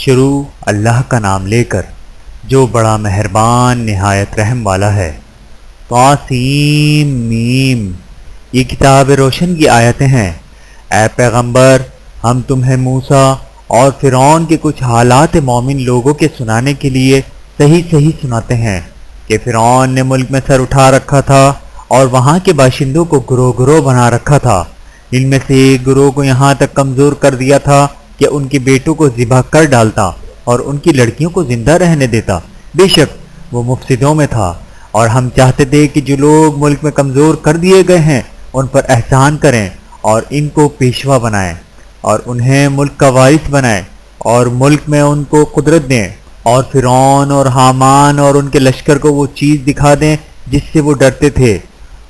شروع اللہ کا نام لے کر جو بڑا مہربان نہایت رحم والا ہے۔ طاسیم میم، یہ کتاب روشن کی آیتیں ہیں۔ اے پیغمبر، ہم تمہیں موسیٰ اور فرعون کے کچھ حالات مومن لوگوں کے سنانے کے لیے صحیح سناتے ہیں کہ فرعون نے ملک میں سر اٹھا رکھا تھا اور وہاں کے باشندوں کو گروہ گروہ بنا رکھا تھا۔ ان میں سے ایک گروہ کو یہاں تک کمزور کر دیا تھا کہ ان کے بیٹوں کو ذبح کر ڈالتا اور ان کی لڑکیوں کو زندہ رہنے دیتا۔ بے شک وہ مفسدوں میں تھا، اور ہم چاہتے تھے کہ جو لوگ ملک میں کمزور کر دیے گئے ہیں ان پر احسان کریں اور ان کو پیشوا بنائیں اور انہیں ملک کا وارث بنائیں اور ملک میں ان کو قدرت دیں، اور فرعون اور حامان اور ان کے لشکر کو وہ چیز دکھا دیں جس سے وہ ڈرتے تھے۔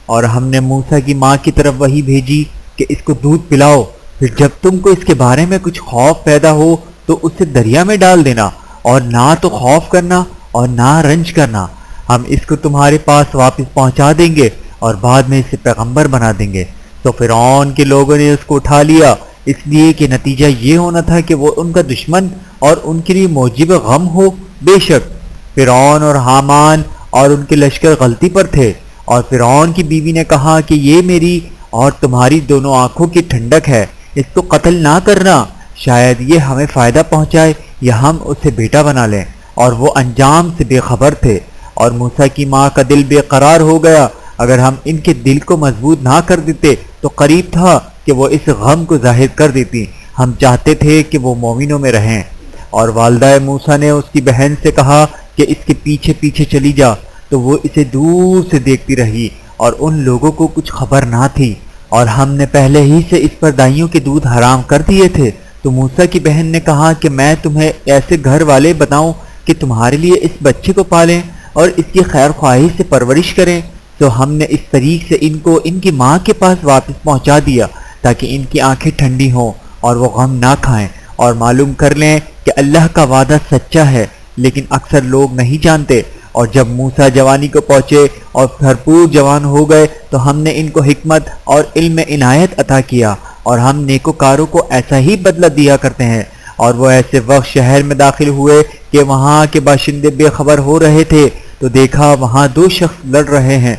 اور ہم نے موسیٰ کی ماں کی طرف وحی بھیجی کہ اس کو دودھ پلاؤ، پھر جب تم کو اس کے بارے میں کچھ خوف پیدا ہو تو اسے دریا میں ڈال دینا، اور نہ تو خوف کرنا اور نہ رنج کرنا، ہم اس کو تمہارے پاس واپس پہنچا دیں گے اور بعد میں اسے پیغمبر بنا دیں گے۔ تو فرعون کے لوگوں نے اس کو اٹھا لیا، اس لیے کہ نتیجہ یہ ہونا تھا کہ وہ ان کا دشمن اور ان کے لیے موجب غم ہو۔ بے شک فرعون اور حامان اور ان کے لشکر غلطی پر تھے، اور فرعون کی بیوی نے کہا کہ یہ میری اور تمہاری دونوں آنکھوں کی ٹھنڈک ہے، اس کو قتل نہ کرنا، شاید یہ ہمیں فائدہ پہنچائے یا ہم اسے بیٹا بنا لیں۔ اور وہ انجام سے بے خبر تھے، اور موسیٰ کی ماں کا دل بے قرار ہو گیا۔ اگر ہم ان کے دل کو مضبوط نہ کر دیتے تو قریب تھا کہ وہ اس غم کو ظاہر کر دیتی۔ ہم چاہتے تھے کہ وہ مومنوں میں رہیں۔ اور والدہ موسیٰ نے اس کی بہن سے کہا کہ اس کے پیچھے پیچھے چلی جا، تو وہ اسے دور سے دیکھتی رہی، اور ان لوگوں کو کچھ خبر نہ تھی، اور ہم نے پہلے ہی سے اس پر دائیوں کے دودھ حرام کر دیے تھے۔ تو موسیٰ کی بہن نے کہا کہ میں تمہیں ایسے گھر والے بتاؤں کہ تمہارے لیے اس بچے کو پالیں اور اس کی خیر خواہی سے پرورش کریں۔ تو ہم نے اس طریق سے ان کو ان کی ماں کے پاس واپس پہنچا دیا تاکہ ان کی آنکھیں ٹھنڈی ہوں اور وہ غم نہ کھائیں، اور معلوم کر لیں کہ اللہ کا وعدہ سچا ہے، لیکن اکثر لوگ نہیں جانتے۔ اور جب موسیٰ جوانی کو پہنچے اور بھرپور جوان ہو گئے تو ہم نے ان کو حکمت اور علم عنایت عطا کیا، اور ہم نیکوکاروں کو ایسا ہی بدلہ دیا کرتے ہیں۔ اور وہ ایسے وقت شہر میں داخل ہوئے کہ وہاں کے باشندے بے خبر ہو رہے تھے، تو دیکھا وہاں دو شخص لڑ رہے ہیں،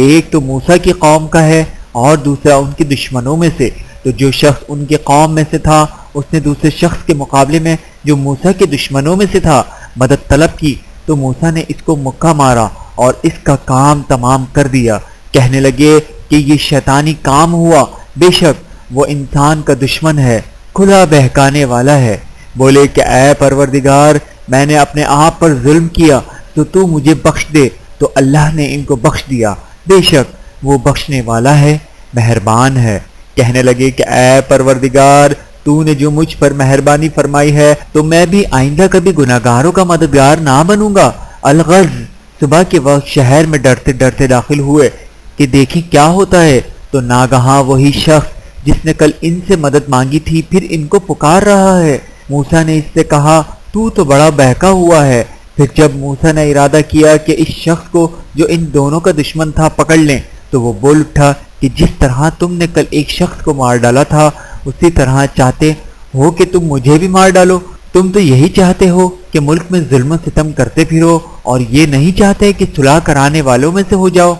ایک تو موسیٰ کی قوم کا ہے اور دوسرا ان کے دشمنوں میں سے۔ تو جو شخص ان کے قوم میں سے تھا اس نے دوسرے شخص کے مقابلے میں جو موسیٰ کے دشمنوں میں سے تھا مدد طلب کی، تو موسیٰ نے اس کو مکہ مارا اور اس کا کام تمام کر دیا۔ کہنے لگے کہ یہ شیطانی کام ہوا، بے شک وہ انسان کا دشمن ہے، کھلا بہکانے والا ہے۔ بولے کہ اے پروردگار، میں نے اپنے آپ پر ظلم کیا تو مجھے بخش دے۔ تو اللہ نے ان کو بخش دیا، بے شک وہ بخشنے والا ہے، مہربان ہے۔ کہنے لگے کہ اے پروردگار، تو نے جو مجھ پر مہربانی فرمائی ہے تو میں بھی آئندہ کبھی گناہگاروں کا مددگار نہ بنوں گا۔ الغرض صبح کے وقت شہر میں ڈرتے ڈرتے داخل ہوئے کہ دیکھیں کیا ہوتا ہے، تو ناگہاں وہی شخص جس نے کل ان سے مدد مانگی تھی پھر ان کو پکار رہا ہے۔ موسیٰ نے اس سے کہا تو بڑا بہکا ہوا ہے۔ پھر جب موسیٰ نے ارادہ کیا کہ اس شخص کو جو ان دونوں کا دشمن تھا پکڑ لیں، تو وہ بول اٹھا کہ جس طرح تم نے کل ایک شخص کو مار ڈالا تھا اسی طرح چاہتے ہو کہ تم مجھے بھی مار ڈالو۔ تم تو یہی چاہتے ہو کہ ملک میں ظلم و ستم کرتے پھرو، اور یہ نہیں چاہتے کہ صلح کرانے والوں میں سے ہو جاؤ۔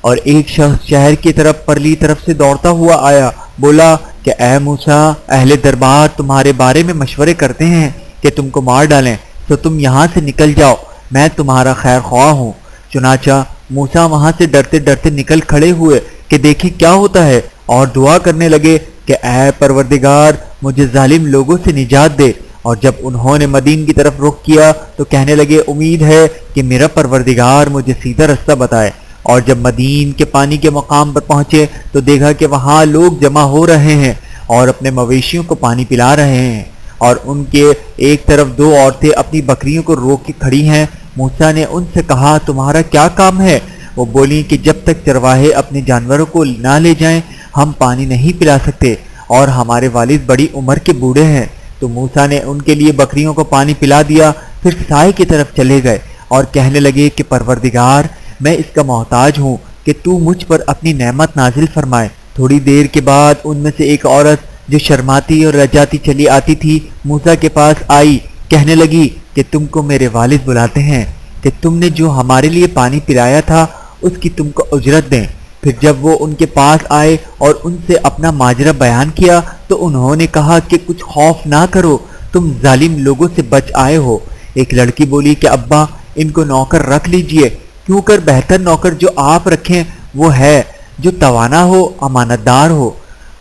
اور ایک شخص شہر کی طرف پرلی طرف سے دوڑتا ہوا آیا، بولا کہ اے موسیٰ، اہل دربار تمہارے بارے میں مشورے کرتے ہیں کہ تم کو مار ڈالیں، تو تم یہاں سے نکل جاؤ، میں تمہارا خیر خواہ ہوں۔ چنانچہ موسیٰ وہاں سے ڈرتے ڈرتے نکل کھڑے ہوئے کہ دیکھیں کیا ہوتا ہے، اور دعا کرنے لگے کہ اے پروردگار، مجھے ظالم لوگوں سے نجات دے۔ اور جب انہوں نے مدین کی طرف رخ کیا تو کہنے لگے امید ہے کہ میرا پروردگار مجھے سیدھا رستہ بتائے۔ اور جب مدین کے پانی کے مقام پر پہنچے تو دیکھا کہ وہاں لوگ جمع ہو رہے ہیں اور اپنے مویشیوں کو پانی پلا رہے ہیں، اور ان کے ایک طرف دو عورتیں اپنی بکریوں کو روک کے کھڑی ہیں۔ موسیٰ نے ان سے کہا تمہارا کیا کام ہے؟ وہ بولیں کہ جب تک چرواہے اپنے جانوروں کو نہ لے جائیں ہم پانی نہیں پلا سکتے، اور ہمارے والد بڑی عمر کے بوڑھے ہیں۔ تو موسیٰ نے ان کے لیے بکریوں کو پانی پلا دیا، پھر سائے کی طرف چلے گئے اور کہنے لگے کہ پروردگار، میں اس کا محتاج ہوں کہ تو مجھ پر اپنی نعمت نازل فرمائے۔ تھوڑی دیر کے بعد ان میں سے ایک عورت جو شرماتی اور لجاتی چلی آتی تھی موسیٰ کے پاس آئی کہنے لگی کہ تم کو میرے والد بلاتے ہیں کہ تم نے جو ہمارے لیے پانی پلایا تھا اس کی تم کو اجرت دیں۔ پھر جب وہ ان کے پاس آئے اور ان سے اپنا ماجرا بیان کیا تو انہوں نے کہا کہ کچھ خوف نہ کرو، تم ظالم لوگوں سے بچ آئے ہو۔ ایک لڑکی بولی کہ ابا ان کو نوکر رکھ لیجئے، کیوں کر بہتر نوکر جو آپ رکھیں وہ ہے جو توانا ہو، امانت دار ہو۔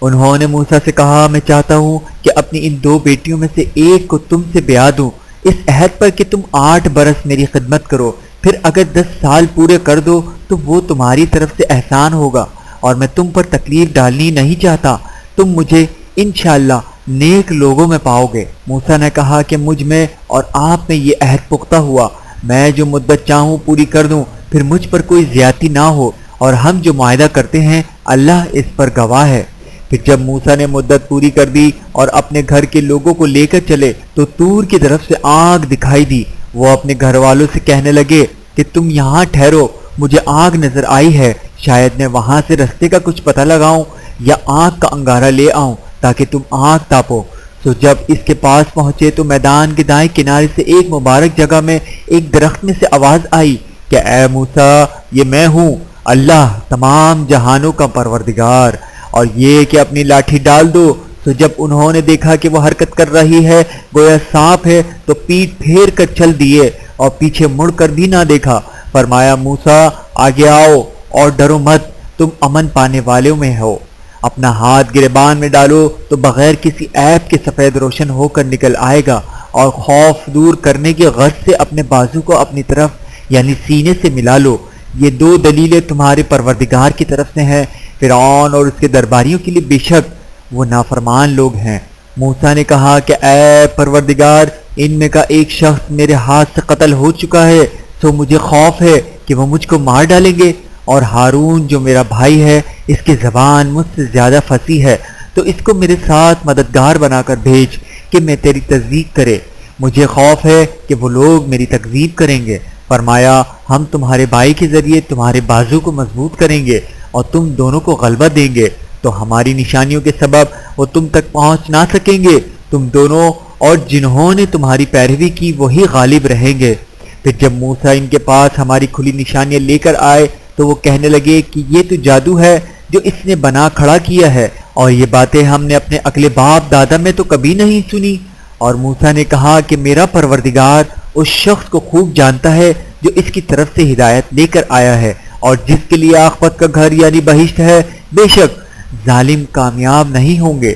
انہوں نے موسیٰ سے کہا میں چاہتا ہوں کہ اپنی ان 2 بیٹیوں میں سے ایک کو تم سے بیاہ دوں، اس عہد پر کہ تم 8 برس میری خدمت کرو، پھر اگر 10 سال پورے کر دو تو وہ تمہاری طرف سے احسان ہوگا، اور میں تم پر تکلیف ڈالنی نہیں چاہتا، تم مجھے انشاءاللہ نیک لوگوں میں پاؤ گے۔ موسیٰ نے کہا کہ مجھ میں اور آپ میں یہ عہد پختہ ہوا، میں جو مدت چاہوں پوری کر دوں، پھر مجھ پر کوئی زیادتی نہ ہو، اور ہم جو معاہدہ کرتے ہیں اللہ اس پر گواہ ہے۔ پھر جب موسیٰ نے مدت پوری کر دی اور اپنے گھر کے لوگوں کو لے کر چلے تو طور کی طرف سے آگ دکھائی دی۔ وہ اپنے گھر والوں سے کہنے لگے کہ تم یہاں ٹھہرو، مجھے آگ نظر آئی ہے، شاید میں وہاں سے رستے کا کچھ پتہ لگاؤں یا آگ کا انگارہ لے آؤں تاکہ تم آگ تاپو۔ تو جب اس کے پاس پہنچے تو میدان کے دائیں کنارے سے ایک مبارک جگہ میں ایک درخت میں سے آواز آئی کہ اے موسیٰ، یہ میں ہوں، اللہ تمام جہانوں کا پروردگار، اور یہ کہ اپنی لاٹھی ڈال دو۔ تو جب انہوں نے دیکھا کہ وہ حرکت کر رہی ہے گویا سانپ ہے تو پیٹھ پھیر کر چل دیے اور پیچھے مڑ کر بھی نہ دیکھا۔ فرمایا موسیٰ آگے آؤ اور ڈرو مت، تم امن پانے والوں میں ہو۔ اپنا ہاتھ گریبان میں ڈالو تو بغیر کسی عیب کے سفید روشن ہو کر نکل آئے گا، اور خوف دور کرنے کی غرض سے اپنے بازو کو اپنی طرف یعنی سینے سے ملا لو۔ یہ 2 دلیلیں تمہارے پروردگار کی طرف سے ہیں، فرعون اور اس کے درباریوں کے لیے بے شک وہ نافرمان لوگ ہیں۔ موسیٰ نے کہا کہ اے پروردگار، ان میں کا ایک شخص میرے ہاتھ سے قتل ہو چکا ہے، تو مجھے خوف ہے کہ وہ مجھ کو مار ڈالیں گے، اور ہارون جو میرا بھائی ہے اس کی زبان مجھ سے زیادہ پھنسی ہے، تو اس کو میرے ساتھ مددگار بنا کر بھیج کہ میں تیری تصدیق کرے، مجھے خوف ہے کہ وہ لوگ میری تکذیب کریں گے۔ فرمایا ہم تمہارے بھائی کے ذریعے تمہارے بازو کو مضبوط کریں گے اور تم دونوں کو غلبہ دیں گے، تو ہماری نشانیوں کے سبب وہ تم تک پہنچ نہ سکیں گے، تم دونوں اور جنہوں نے تمہاری پیروی کی وہی غالب رہیں گے۔ پھر جب موسیٰ ان کے پاس ہماری کھلی نشانیاں لے کر آئے تو وہ کہنے لگے کہ یہ تو جادو ہے جو اس نے بنا کھڑا کیا ہے، اور یہ باتیں ہم نے اپنے اگلے باپ دادا میں تو کبھی نہیں سنی۔ اور موسیٰ نے کہا کہ میرا پروردگار اس شخص کو خوب جانتا ہے جو اس کی طرف سے ہدایت لے کر آیا ہے، اور جس کے لیے عاقبت کا گھر یعنی بہشت ہے، بے شک ظالم کامیاب نہیں ہوں گے۔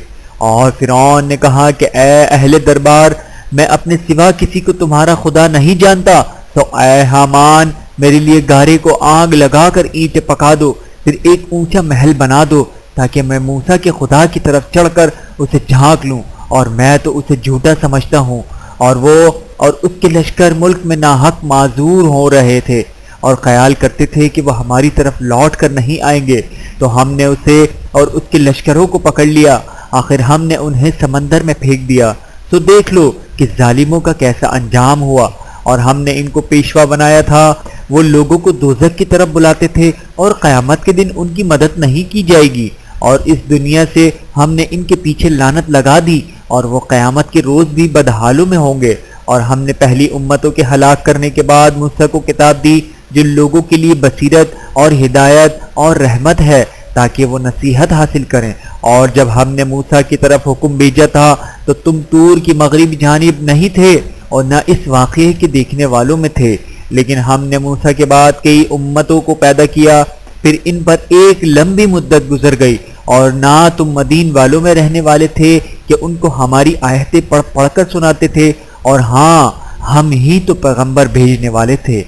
اور فرعون نے کہا کہ اے اہل دربار، میں اپنے سوا کسی کو تمہارا خدا نہیں جانتا، تو اے حامان میرے لیے گارے کو آگ لگا کر اینٹیں پکا دو، پھر ایک اونچا محل بنا دو تاکہ میں موسیٰ کے خدا کی طرف چڑھ کر اسے جھانک لوں، اور میں تو اسے جھوٹا سمجھتا ہوں، اور وہ اور اس کے لشکر ملک میں ناحق معذور ہو رہے تھے اور خیال کرتے تھے کہ وہ ہماری طرف لوٹ کر نہیں آئیں گے، تو ہم نے اسے اور اس کے لشکروں کو پکڑ لیا، آخر ہم نے انہیں سمندر میں پھینک دیا۔ تو دیکھ لو کہ ظالموں کا کیسا انجام ہوا، اور ہم نے ان کو پیشوا بنایا تھا، وہ لوگوں کو دوزخ کی طرف بلاتے تھے، اور قیامت کے دن ان کی مدد نہیں کی جائے گی، اور اس دنیا سے ہم نے ان کے پیچھے لعنت لگا دی، اور وہ قیامت کے روز بھی بدحالوں میں ہوں گے۔ اور ہم نے پہلی امتوں کے ہلاک کرنے کے بعد موسیٰ کو کتاب دی جن لوگوں کے لیے بصیرت اور ہدایت اور رحمت ہے تاکہ وہ نصیحت حاصل کریں۔ اور جب ہم نے موسیٰ کی طرف حکم بھیجا تھا تو تم طور کی مغربی جانب نہیں تھے اور نہ اس واقعے کے دیکھنے والوں میں تھے، لیکن ہم نے موسیٰ کے بعد کئی امتوں کو پیدا کیا، پھر ان پر ایک لمبی مدت گزر گئی، اور نہ تم مدین والوں میں رہنے والے تھے کہ ان کو ہماری آیتیں پڑھ پڑھ کر سناتے تھے، اور ہاں ہم ہی تو پیغمبر بھیجنے والے تھے۔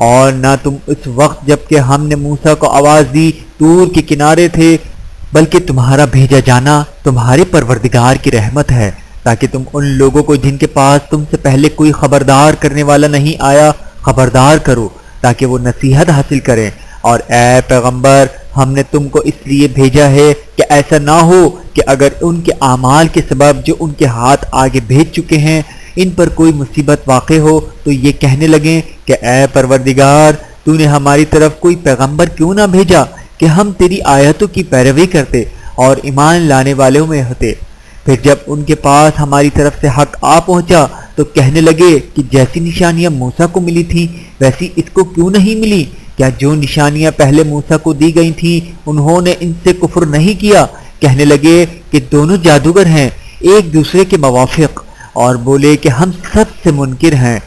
اور نہ تم اس وقت جب کہ ہم نے موسیٰ کو آواز دی طور کے کنارے تھے، بلکہ تمہارا بھیجا جانا تمہارے پروردگار کی رحمت ہے تاکہ تم ان لوگوں کو جن کے پاس تم سے پہلے کوئی خبردار کرنے والا نہیں آیا خبردار کرو تاکہ وہ نصیحت حاصل کریں۔ اور اے پیغمبر، ہم نے تم کو اس لیے بھیجا ہے کہ ایسا نہ ہو کہ اگر ان کے اعمال کے سبب جو ان کے ہاتھ آگے بھیج چکے ہیں ان پر کوئی مصیبت واقع ہو تو یہ کہنے لگیں کہ اے پروردگار، تو نے ہماری طرف کوئی پیغمبر کیوں نہ بھیجا کہ ہم تیری آیتوں کی پیروی کرتے اور ایمان لانے والوں میں ہوتے۔ پھر جب ان کے پاس ہماری طرف سے حق آ پہنچا تو کہنے لگے کہ جیسی نشانیاں موسیٰ کو ملی تھیں ویسی اس کو کیوں نہیں ملی؟ کیا جو نشانیاں پہلے موسیٰ کو دی گئی تھیں انہوں نے ان سے کفر نہیں کیا؟ کہنے لگے کہ دونوں جادوگر ہیں ایک دوسرے کے موافق، اور بولے کہ ہم سب سے منکر ہیں۔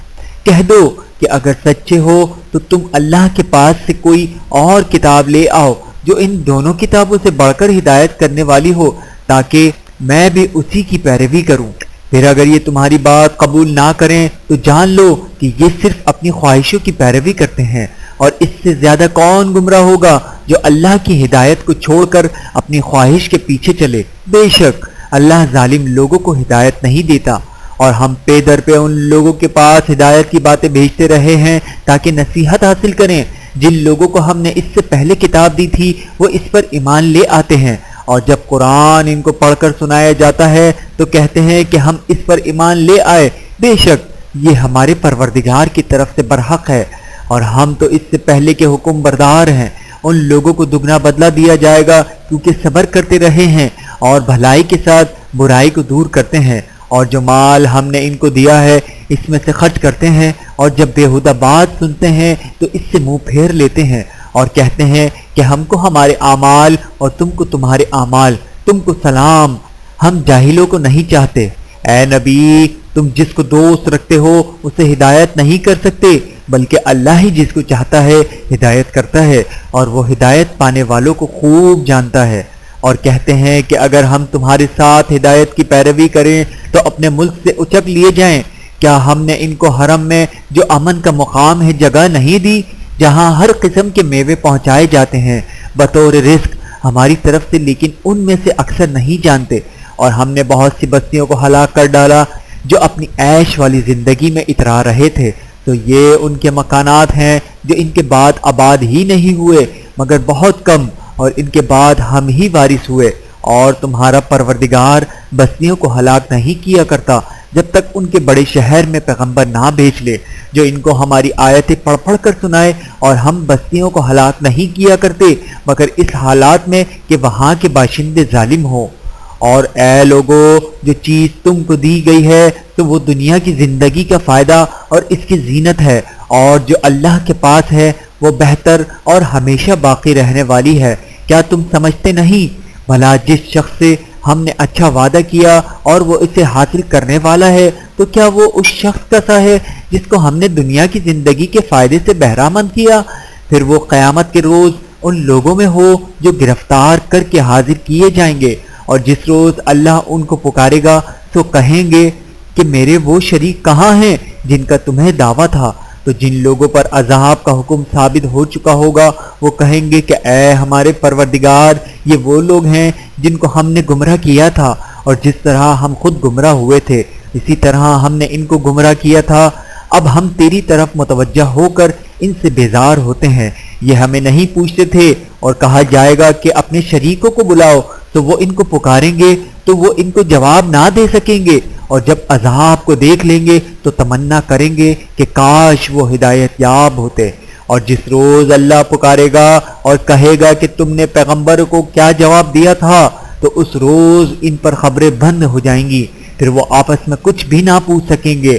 کہہ دو کہ اگر سچے ہو تو تم اللہ کے پاس سے کوئی اور کتاب لے آؤ جو ان دونوں کتابوں سے بڑھ کر ہدایت کرنے والی ہو تاکہ میں بھی اسی کی پیروی کروں۔ پھر اگر یہ تمہاری بات قبول نہ کریں تو جان لو کہ یہ صرف اپنی خواہشوں کی پیروی کرتے ہیں، اور اس سے زیادہ کون گمراہ ہوگا جو اللہ کی ہدایت کو چھوڑ کر اپنی خواہش کے پیچھے چلے۔ بے شک اللہ ظالم لوگوں کو ہدایت نہیں دیتا، اور ہم پے در پہ ان لوگوں کے پاس ہدایت کی باتیں بھیجتے رہے ہیں تاکہ نصیحت حاصل کریں۔ جن لوگوں کو ہم نے اس سے پہلے کتاب دی تھی وہ اس پر ایمان لے آتے ہیں، اور جب قرآن ان کو پڑھ کر سنایا جاتا ہے تو کہتے ہیں کہ ہم اس پر ایمان لے آئے۔ بے شک یہ ہمارے پروردگار کی طرف سے برحق ہے، اور ہم تو اس سے پہلے کے حکم بردار ہیں۔ ان لوگوں کو دگنا بدلہ دیا جائے گا کیونکہ صبر کرتے رہے ہیں اور بھلائی کے ساتھ برائی کو دور کرتے ہیں، اور جو مال ہم نے ان کو دیا ہے اس میں سے خرچ کرتے ہیں، اور جب بےہودہ بات سنتے ہیں تو اس سے منہ پھیر لیتے ہیں اور کہتے ہیں کہ ہم کو ہمارے اعمال اور تم کو تمہارے اعمال، تم کو سلام، ہم جاہلوں کو نہیں چاہتے۔ اے نبی تم جس کو دوست رکھتے ہو اسے ہدایت نہیں کر سکتے، بلکہ اللہ ہی جس کو چاہتا ہے ہدایت کرتا ہے، اور وہ ہدایت پانے والوں کو خوب جانتا ہے۔ اور کہتے ہیں کہ اگر ہم تمہارے ساتھ ہدایت کی پیروی کریں تو اپنے ملک سے اچک لیے جائیں۔ کیا ہم نے ان کو حرم میں جو امن کا مقام ہے جگہ نہیں دی جہاں ہر قسم کے میوے پہنچائے جاتے ہیں بطور رزق ہماری طرف سے، لیکن ان میں سے اکثر نہیں جانتے۔ اور ہم نے بہت سی بستیوں کو ہلاک کر ڈالا جو اپنی عیش والی زندگی میں اترا رہے تھے، تو یہ ان کے مکانات ہیں جو ان کے بعد آباد ہی نہیں ہوئے مگر بہت کم، اور ان کے بعد ہم ہی وارث ہوئے۔ اور تمہارا پروردگار بستیوں کو ہلاک نہیں کیا کرتا جب تک ان کے بڑے شہر میں پیغمبر نہ بھیج لے جو ان کو ہماری آیتیں پڑھ پڑھ کر سنائے، اور ہم بستیوں کو ہلاک نہیں کیا کرتے مگر اس حالات میں کہ وہاں کے باشندے ظالم ہوں۔ اور اے لوگو جو چیز تم کو دی گئی ہے تو وہ دنیا کی زندگی کا فائدہ اور اس کی زینت ہے، اور جو اللہ کے پاس ہے وہ بہتر اور ہمیشہ باقی رہنے والی ہے۔ کیا تم سمجھتے نہیں؟ بھلا جس شخص سے ہم نے اچھا وعدہ کیا اور وہ اسے حاصل کرنے والا ہے تو کیا وہ اس شخص کا سا ہے جس کو ہم نے دنیا کی زندگی کے فائدے سے بہرامند کیا؟ پھر وہ قیامت کے روز ان لوگوں میں ہو جو گرفتار کر کے حاضر کیے جائیں گے، اور جس روز اللہ ان کو پکارے گا تو کہیں گے کہ میرے وہ شریک کہاں ہیں جن کا تمہیں دعویٰ تھا؟ تو جن لوگوں پر عذاب کا حکم ثابت ہو چکا ہوگا وہ کہیں گے کہ اے ہمارے پروردگار، یہ وہ لوگ ہیں جن کو ہم نے گمراہ کیا تھا، اور جس طرح ہم خود گمراہ ہوئے تھے اسی طرح ہم نے ان کو گمراہ کیا تھا۔ اب ہم تیری طرف متوجہ ہو کر ان سے بیزار ہوتے ہیں۔ یہ ہمیں نہیں پوچھتے تھے، اور کہا جائے گا کہ اپنے شریکوں کو بلاؤ تو وہ ان کو پکاریں گے تو وہ ان کو جواب نہ دے سکیں گے، اور جب عذاب کو دیکھ لیں گے تو تمنا کریں گے کہ کاش وہ ہدایت یاب ہوتے۔ اور جس روز اللہ پکارے گا اور کہے گا کہ تم نے پیغمبر کو کیا جواب دیا تھا، تو اس روز ان پر خبریں بند ہو جائیں گی، پھر وہ آپس میں کچھ بھی نہ پوچھ سکیں گے۔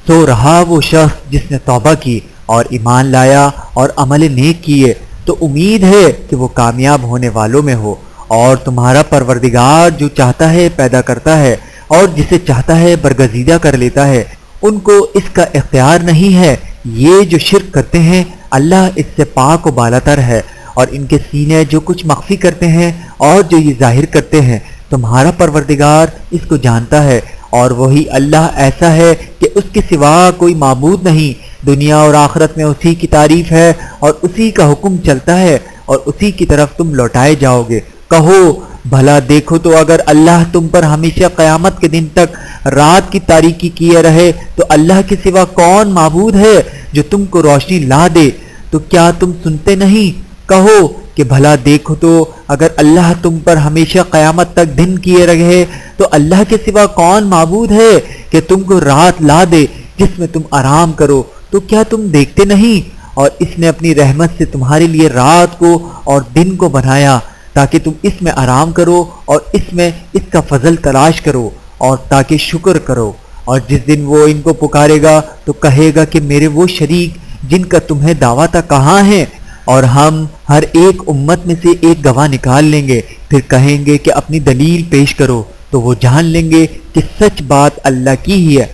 سو رہا وہ شخص جس نے توبہ کی اور ایمان لایا اور عمل نیک کیے تو امید ہے کہ وہ کامیاب ہونے والوں میں ہو۔ اور تمہارا پروردگار جو چاہتا ہے پیدا کرتا ہے اور جسے چاہتا ہے برگزیدہ کر لیتا ہے، ان کو اس کا اختیار نہیں ہے۔ یہ جو شرک کرتے ہیں اللہ اس سے پاک و بالاتر ہے، اور ان کے سینے جو کچھ مخفی کرتے ہیں اور جو یہ ظاہر کرتے ہیں تمہارا پروردگار اس کو جانتا ہے، اور وہی اللہ ایسا ہے کہ اس کے سوا کوئی معبود نہیں۔ دنیا اور آخرت میں اسی کی تعریف ہے اور اسی کا حکم چلتا ہے اور اسی کی طرف تم لوٹائے جاؤ گے۔ کہو بھلا دیکھو تو اگر اللہ تم پر ہمیشہ قیامت کے دن تک رات کی تاریکی کیے رہے تو اللہ کے سوا کون معبود ہے جو تم کو روشنی لا دے؟ تو کیا تم سنتے نہیں؟ کہو کہ بھلا دیکھو تو اگر اللہ تم پر ہمیشہ قیامت تک دن کیے رہے تو اللہ کے سوا کون معبود ہے کہ تم کو رات لا دے جس میں تم آرام کرو؟ تو کیا تم دیکھتے نہیں؟ اور اس نے اپنی رحمت سے تمہارے لیے رات کو اور دن کو بنایا تاکہ تم اس میں آرام کرو اور اس میں اس کا فضل تلاش کرو اور تاکہ شکر کرو۔ اور جس دن وہ ان کو پکارے گا تو کہے گا کہ میرے وہ شریک جن کا تمہیں دعویٰ تھا کہاں ہیں؟ اور ہم ہر ایک امت میں سے ایک گواہ نکال لیں گے، پھر کہیں گے کہ اپنی دلیل پیش کرو، تو وہ جان لیں گے کہ سچ بات اللہ کی ہی ہے،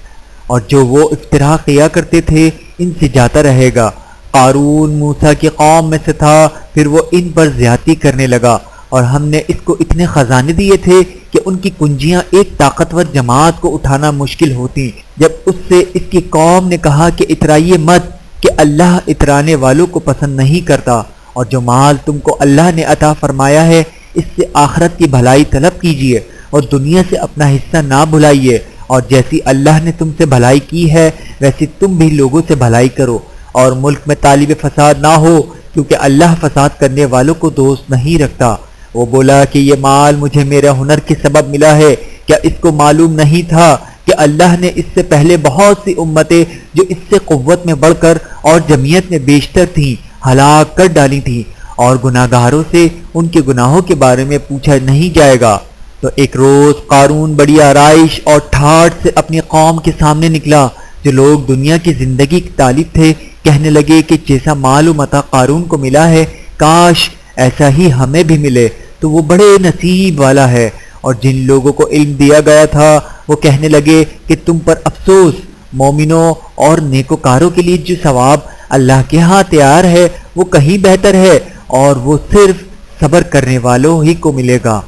اور جو وہ افترا کیا کرتے تھے ان سے جاتا رہے گا۔ قارون موسیٰ کی قوم میں سے تھا، پھر وہ ان پر زیادتی کرنے لگا، اور ہم نے اس کو اتنے خزانے دیے تھے کہ ان کی کنجیاں ایک طاقتور جماعت کو اٹھانا مشکل ہوتی۔ جب اس سے اس کی قوم نے کہا کہ اترائیے مت، کہ اللہ اترانے والوں کو پسند نہیں کرتا، اور جو مال تم کو اللہ نے عطا فرمایا ہے اس سے آخرت کی بھلائی طلب کیجیے اور دنیا سے اپنا حصہ نہ بھلائیے، اور جیسی اللہ نے تم سے بھلائی کی ہے ویسی تم بھی لوگوں سے بھلائی کرو، اور ملک میں طالب فساد نہ ہو، کیونکہ اللہ فساد کرنے والوں کو دوست نہیں رکھتا۔ وہ بولا کہ یہ مال مجھے میرے ہنر کے سبب ملا ہے، کیا اس کو معلوم نہیں تھا کہ اللہ نے اس سے پہلے بہت سی امتیں جو اس سے قوت میں بڑھ کر اور جمعیت میں بیشتر تھیں ہلاک کر ڈالی تھیں، اور گناہگاروں سے ان کے گناہوں کے بارے میں پوچھا نہیں جائے گا۔ تو ایک روز قارون بڑی آرائش اور ٹھاٹھ سے اپنی قوم کے سامنے نکلا۔ جو لوگ دنیا کی زندگی کے طالب تھے کہنے لگے کہ جیسا مال و متاع قارون کو ملا ہے کاش ایسا ہی ہمیں بھی ملے، تو وہ بڑے نصیب والا ہے۔ اور جن لوگوں کو علم دیا گیا تھا وہ کہنے لگے کہ تم پر افسوس، مومنوں اور نیکوکاروں کے لیے جو ثواب اللہ کے ہاں تیار ہے وہ کہیں بہتر ہے، اور وہ صرف صبر کرنے والوں ہی کو ملے گا۔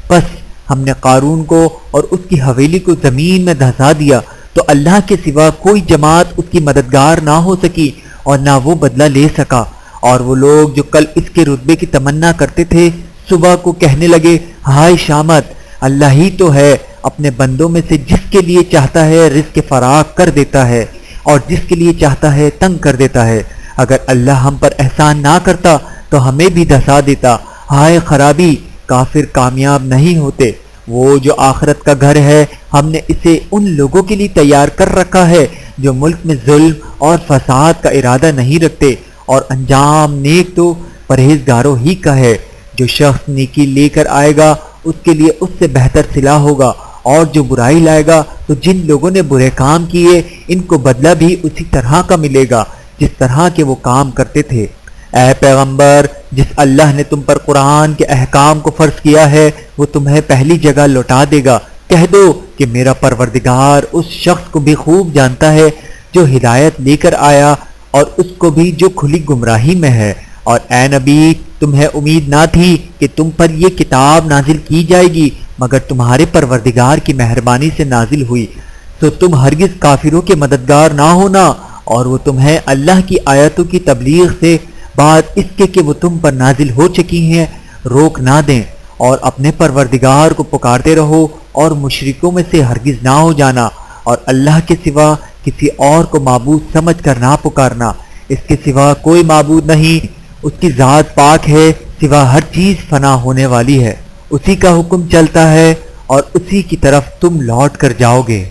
بس ہم نے قارون کو اور اس کی حویلی کو زمین میں دھسا دیا، تو اللہ کے سوا کوئی جماعت اس کی مددگار نہ ہو سکی اور نہ وہ بدلہ لے سکا۔ اور وہ لوگ جو کل اس کے رتبے کی تمنا کرتے تھے صبح کو کہنے لگے ہائے شامت، اللہ ہی تو ہے اپنے بندوں میں سے جس کے لیے چاہتا ہے رزق فراخ کر دیتا ہے اور جس کے لیے چاہتا ہے تنگ کر دیتا ہے۔ اگر اللہ ہم پر احسان نہ کرتا تو ہمیں بھی دھسا دیتا۔ ہائے خرابی، کافر کامیاب نہیں ہوتے۔ وہ جو آخرت کا گھر ہے ہم نے اسے ان لوگوں کے لیے تیار کر رکھا ہے جو ملک میں ظلم اور فساد کا ارادہ نہیں رکھتے، اور انجام نیک تو پرہیزگاروں ہی کا ہے۔ جو شخص نیکی لے کر آئے گا اس کے لیے اس سے بہتر صلہ ہوگا، اور جو برائی لائے گا تو جن لوگوں نے برے کام کیے ان کو بدلہ بھی اسی طرح کا ملے گا جس طرح کے وہ کام کرتے تھے۔ اے پیغمبر، جس اللہ نے تم پر قرآن کے احکام کو فرض کیا ہے وہ تمہیں پہلی جگہ لوٹا دے گا۔ کہہ دو کہ میرا پروردگار اس شخص کو بھی خوب جانتا ہے جو ہدایت لے کر آیا اور اس کو بھی جو کھلی گمراہی میں ہے۔ اور اے نبی، تمہیں امید نہ تھی کہ تم پر یہ کتاب نازل کی جائے گی مگر تمہارے پروردگار کی مہربانی سے نازل ہوئی، تو تم ہرگز کافروں کے مددگار نہ ہونا، اور وہ تمہیں اللہ کی آیتوں کی تبلیغ سے بعد اس کے کہ وہ تم پر نازل ہو چکی ہیں روک نہ دیں، اور اپنے پروردگار کو پکارتے رہو اور مشرکوں میں سے ہرگز نہ ہو جانا، اور اللہ کے سوا کسی اور کو معبود سمجھ کر نہ پکارنا۔ اس کے سوا کوئی معبود نہیں، اس کی ذات پاک ہے، سوا ہر چیز فنا ہونے والی ہے، اسی کا حکم چلتا ہے اور اسی کی طرف تم لوٹ کر جاؤ گے۔